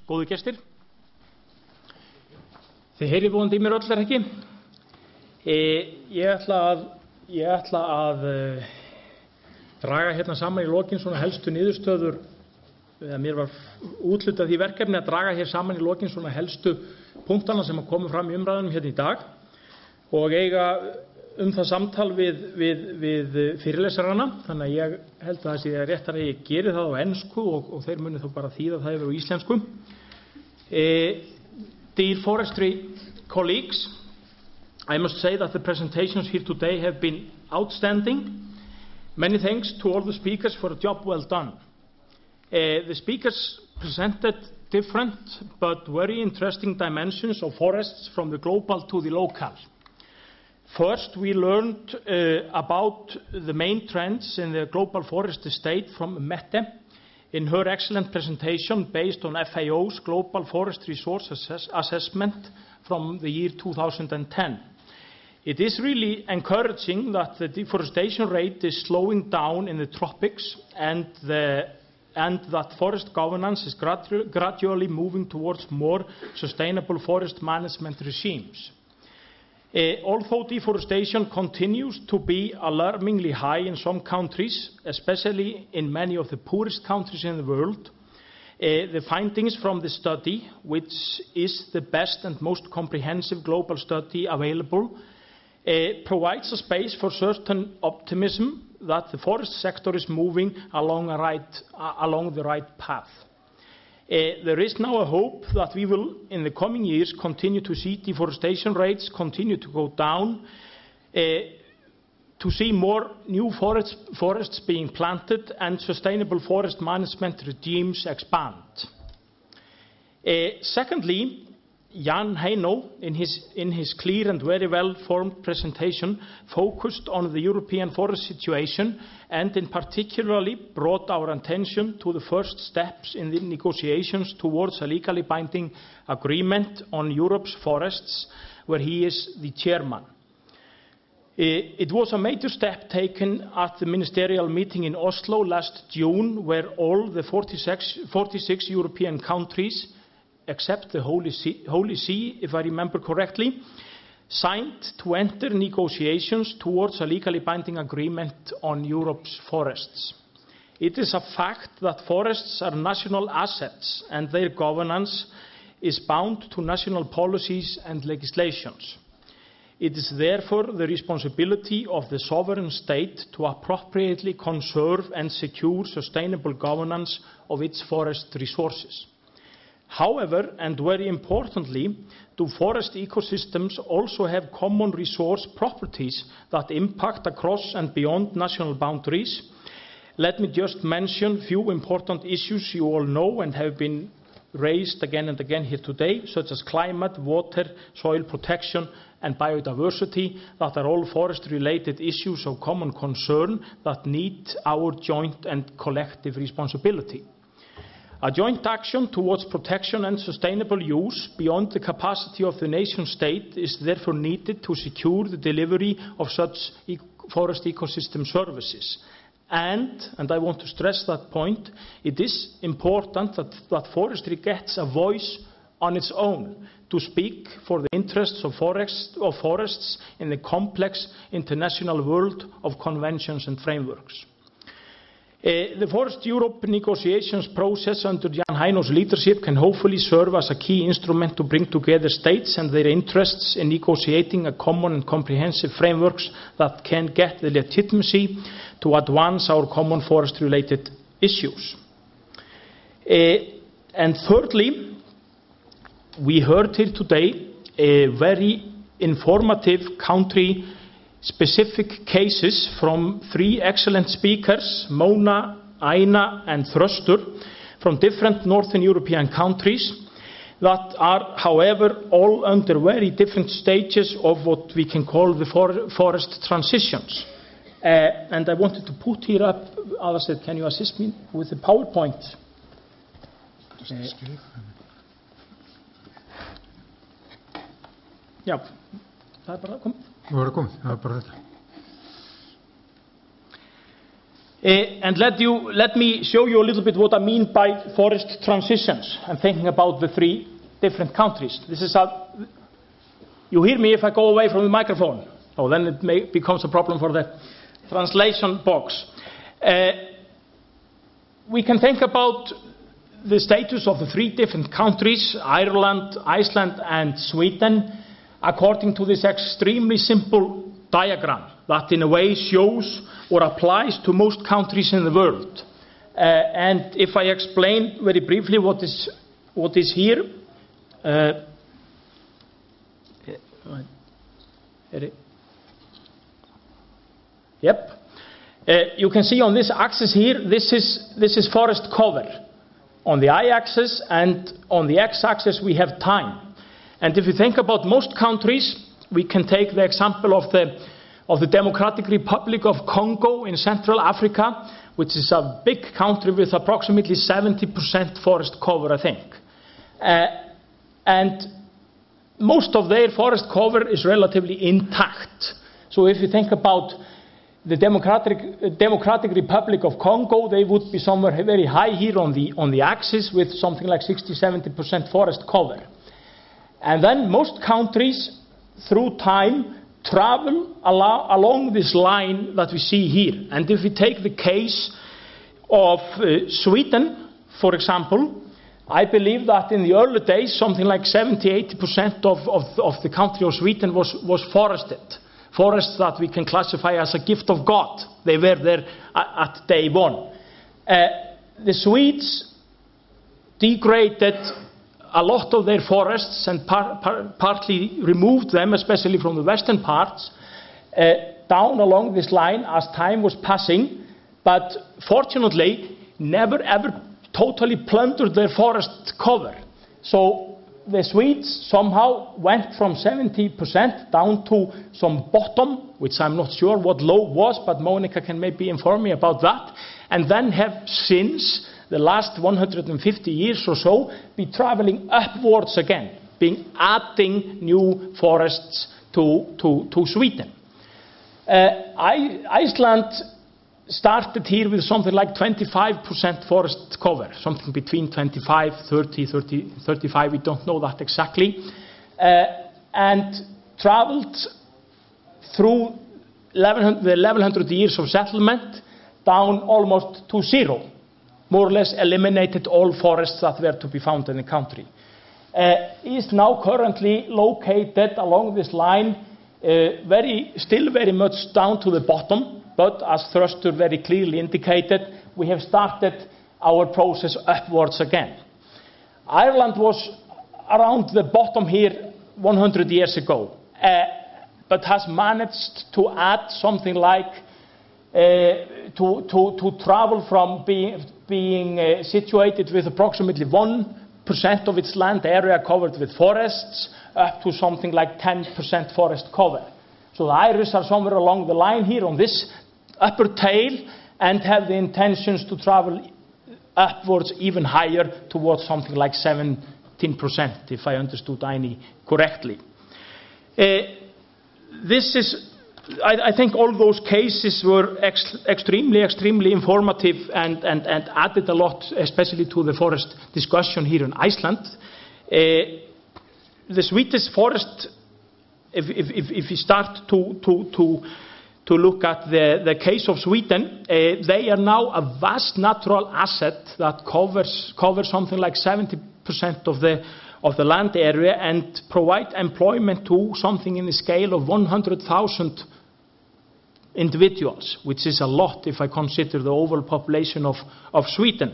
góðu gestir. Þið heyrið vonandi í mér öll, ekki? Ég ætla að draga hérna saman í lokin svona helstu niðurstöður, eða mér var úthlutað því verkefni að draga hér saman í lokin svona helstu punktana sem að koma fram í umræðunum hérna í dag og eiga það samtal við fyrirlesarana, þannig að ég held að það sé réttar að ég geri það á ensku og þeir muni þá bara þýða það yfir á íslensku. Dear forestry colleagues, I must say that the presentations here today have been outstanding. Many thanks to all the speakers for a job well done. The speakers presented different but very interesting dimensions of forests from the global to the local. First, we learned about the main trends in the global forest estate from Mette in her excellent presentation based on FAO's Global Forest Resource Assessment from the year 2010. It is really encouraging that the deforestation rate is slowing down in the tropics and that forest governance is gradually moving towards more sustainable forest management regimes. Although deforestation continues to be alarmingly high in some countries, especially in many of the poorest countries in the world, the findings from the study, which is the best and most comprehensive global study available, provides a space for certain optimism that the forest sector is moving along the right path. There is now a hope that we will, in the coming years, continue to see deforestation rates continue to go down, to see more new forests being planted and sustainable forest management regimes expand. Secondly, Jón in his clear and very well-formed presentation focused on the European forest situation and in particularly brought our attention to the first steps in the negotiations towards a legally binding agreement on Europe's forests, where he is the chairman. It was a major step taken at the ministerial meeting in Oslo last June, where all the 46 European countries except the Holy See, if I remember correctly, signed to enter negotiations towards a legally binding agreement on Europe's forests. It is a fact that forests are national assets and their governance is bound to national policies and legislations. It is therefore the responsibility of the sovereign state to appropriately conserve and secure sustainable governance of its forest resources. However, and very importantly, do forest ecosystems also have common resource properties that impact across and beyond national boundaries? Let me just mention a few important issues you all know and have been raised again and again here today, such as climate, water, soil protection, and biodiversity, that are all forest-related issues of common concern that need our joint and collective responsibility. A joint action towards protection and sustainable use beyond the capacity of the nation-state is therefore needed to secure the delivery of such forest ecosystem services. And I want to stress that point, it is important that forestry gets a voice on its own to speak for the interests of forests in the complex international world of conventions and frameworks. The Forest Europe negotiations process under Jón Geir's leadership can hopefully serve as a key instrument to bring together states and their interests in negotiating a common and comprehensive frameworks that can get the legitimacy to advance our common forest-related issues. And thirdly, we heard here today a very informative country-specific cases from three excellent speakers, Mona, Aina and Þröstur, from different Northern European countries that are, however, all under very different stages of what we can call the forest transitions. And I wanted to put here up, Ada said, can you assist me with the PowerPoint? Já, það bara komið. Það var komið, það var bara þetta. And let me show you a little bit what I mean by forest transitions. I'm thinking about the 3 different countries. You hear me if I go away from the microphone? Oh, then it becomes a problem for the translation box. We can think about the status of the 3 different countries, Ireland, Iceland, and Sweden, according to this extremely simple diagram that in a way shows or applies to most countries in the world. And if I explain very briefly what is here, you can see on this axis here, this is forest cover on the y-axis, and on the x-axis we have time. And if you think about most countries, we can take the example of the Democratic Republic of Congo in Central Africa, which is a big country with approximately 70% forest cover, I think. And most of their forest cover is relatively intact. So if you think about the Democratic Republic of Congo, they would be somewhere very high here on the axis with something like 60-70% forest cover. And then most countries, through time, travel along this line that we see here. And if we take the case of Sweden, for example, I believe that in the early days, something like 70-80% of the country of Sweden was forested. Forests that we can classify as a gift of God. They were there at day one. The Swedes degraded a lot of their forests and partly removed them, especially from the western parts, down along this line as time was passing, but fortunately never ever totally plundered their forest cover. So the Swedes somehow went from 70% down to some bottom, which I'm not sure what low was, but Monica can maybe inform me about that, and then have since the last 150 years or so be traveling upwards again, adding new forests to Sweden. Iceland started here with something like 25% forest cover, something between 25, 30, 35, we don't know that exactly, and traveled through the 1100 years of settlement down almost to zero, more or less eliminated all forests that were to be found in the country. Is now currently located along this line, still very much down to the bottom, but as Thruster very clearly indicated, we have started our process upwards again. Ireland was around the bottom here 100 years ago, but has managed to add something like to travel from being situated with approximately 1% of its land area covered with forests up to something like 10% forest cover. So the Irish are somewhere along the line here on this upper tail and have the intentions to travel upwards even higher towards something like 17%, if I understood Aini correctly. I think all those cases were extremely informative and added a lot, especially to the forest discussion here in Iceland. The Swedish forest, if we start to look at the case of Sweden, they are now a vast natural asset that covers something like 70% of the land area and provide employment to something in the scale of 100,000 individuals, which is a lot if I consider the overall population of Sweden.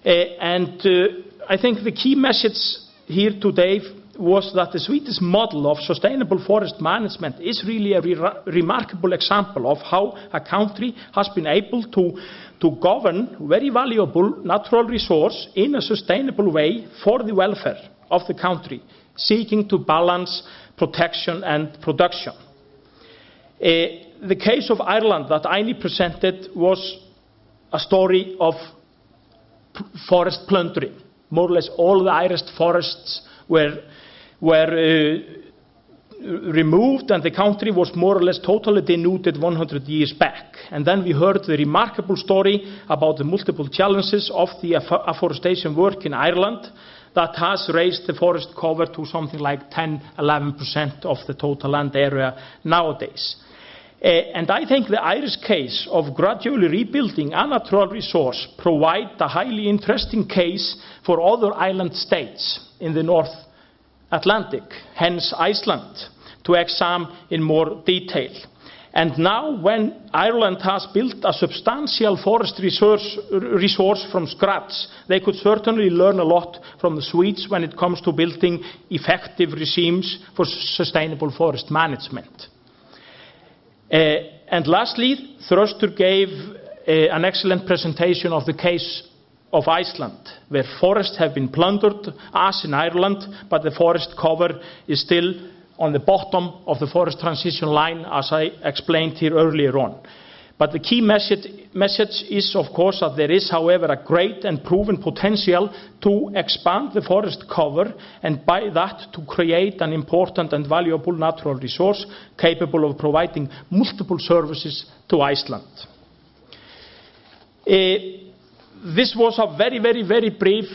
I think the key message here today was that the Swedish model of sustainable forest management is really a remarkable example of how a country has been able to govern very valuable natural resource in a sustainable way for the welfare of the country, seeking to balance protection and production. The case of Ireland that Aini presented was a story of forest plundering. More or less all the Irish forests were removed, and the country was more or less totally denuded 100 years back. And then we heard the remarkable story about the multiple challenges of the afforestation work in Ireland that has raised the forest cover to something like 10–11% of the total land area nowadays. And I think the Irish case of gradually rebuilding a natural resource provides a highly interesting case for other island states in the North Atlantic, hence Iceland, to examine in more detail. And now when Ireland has built a substantial forest resource from scratch, they could certainly learn a lot from the Swedes when it comes to building effective regimes for sustainable forest management. And lastly, Thruster gave an excellent presentation of the case of Iceland, where forests have been plundered, as in Ireland, but the forest cover is still on the bottom of the forest transition line, as I explained here earlier on. But the key message is, of course, that there is, however, a great and proven potential to expand the forest cover, and by that to create an important and valuable natural resource capable of providing multiple services to Iceland. This was a very, very, very brief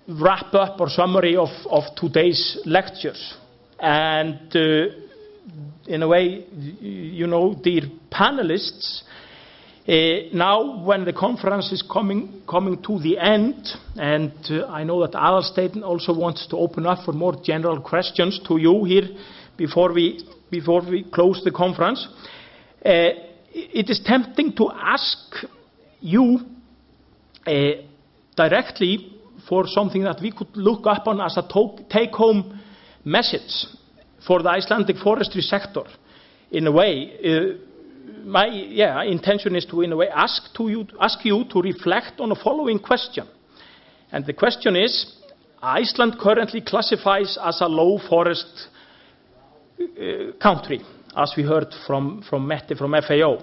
wrap-up or summary of today's lectures. And in a way, you know, dear panelists, now when the conference is coming to the end, and I know that Aðalsteinn also wants to open up for more general questions to you here before we close the conference, it is tempting to ask you directly for something that we could look upon as a take-home message for the Icelandic forestry sector. In a way, my intention is to, in a way, ask you to reflect on the following question. And the question is, Iceland currently classifies as a low forest country, as we heard from Mette from FAO.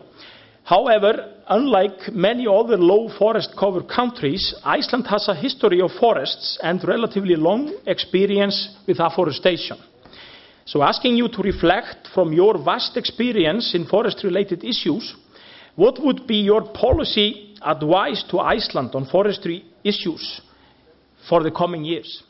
However, unlike many other low forest cover countries, Iceland has a history of forests and relatively long experience with afforestation. So asking you to reflect from your vast experience in forest-related issues, what would be your policy advice to Iceland on forestry issues for the coming years?